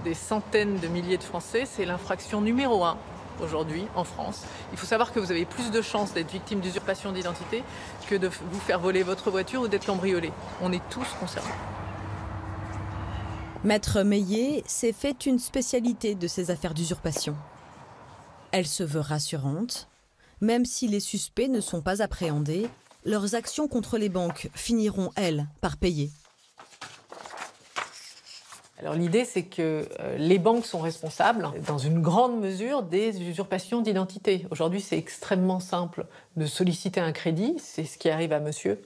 des centaines de milliers de Français, c'est l'infraction numéro 1 aujourd'hui en France. Il faut savoir que vous avez plus de chances d'être victime d'usurpation d'identité que de vous faire voler votre voiture ou d'être cambriolé. On est tous concernés. Maître Meillet s'est fait une spécialité de ces affaires d'usurpation. Elle se veut rassurante. Même si les suspects ne sont pas appréhendés, leurs actions contre les banques finiront, elles, par payer. Alors l'idée, c'est que les banques sont responsables, dans une grande mesure, des usurpations d'identité. Aujourd'hui, c'est extrêmement simple de solliciter un crédit, c'est ce qui arrive à monsieur,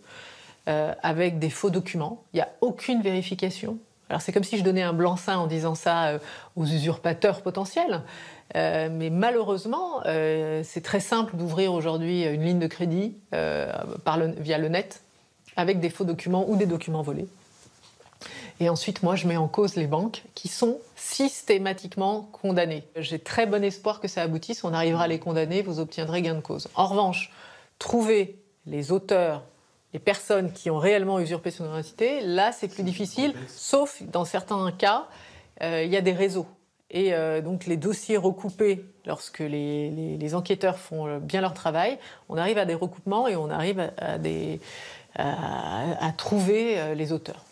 avec des faux documents. Il n'y a aucune vérification. Alors c'est comme si je donnais un blanc-seing en disant ça aux usurpateurs potentiels. Mais malheureusement, c'est très simple d'ouvrir aujourd'hui une ligne de crédit via le net, avec des faux documents ou des documents volés. Et ensuite, moi, je mets en cause les banques qui sont systématiquement condamnées. J'ai très bon espoir que ça aboutisse. On arrivera à les condamner, vous obtiendrez gain de cause. En revanche, trouver les auteurs, les personnes qui ont réellement usurpé son identité, là, c'est plus difficile, sauf dans certains cas, il y a des réseaux. Et donc, les dossiers recoupés, lorsque les enquêteurs font bien leur travail, on arrive à des recoupements et on arrive à trouver les auteurs.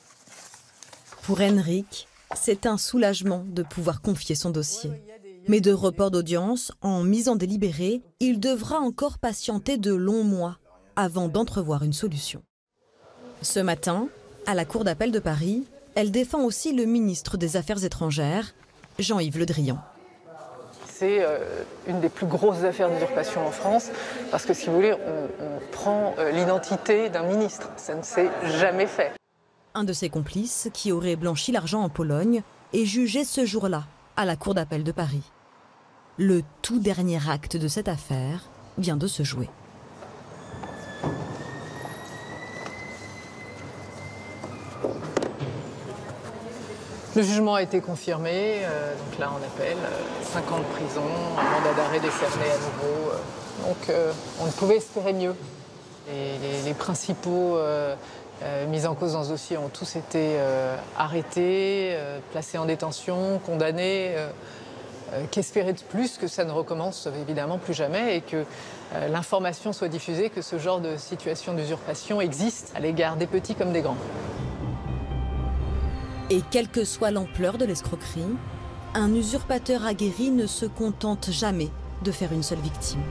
Pour Henrik, c'est un soulagement de pouvoir confier son dossier. Mais de report d'audience en mise en délibéré, il devra encore patienter de longs mois avant d'entrevoir une solution. Ce matin, à la Cour d'appel de Paris, elle défend aussi le ministre des Affaires étrangères, Jean-Yves Le Drian. C'est une des plus grosses affaires d'usurpation en France, parce que si vous voulez, on prend l'identité d'un ministre. Ça ne s'est jamais fait. Un de ses complices, qui aurait blanchi l'argent en Pologne, est jugé ce jour-là à la Cour d'appel de Paris. Le tout dernier acte de cette affaire vient de se jouer. Le jugement a été confirmé, donc là on appelle 5 ans de prison, un mandat d'arrêt décerné à nouveau. Donc on ne pouvait espérer mieux. Les principaux mis en cause dans ce dossier ont tous été arrêtés, placés en détention, condamnés. Qu'espérer de plus que ça ne recommence évidemment plus jamais et que l'information soit diffusée, que ce genre de situation d'usurpation existe à l'égard des petits comme des grands. Et quelle que soit l'ampleur de l'escroquerie, un usurpateur aguerri ne se contente jamais de faire une seule victime.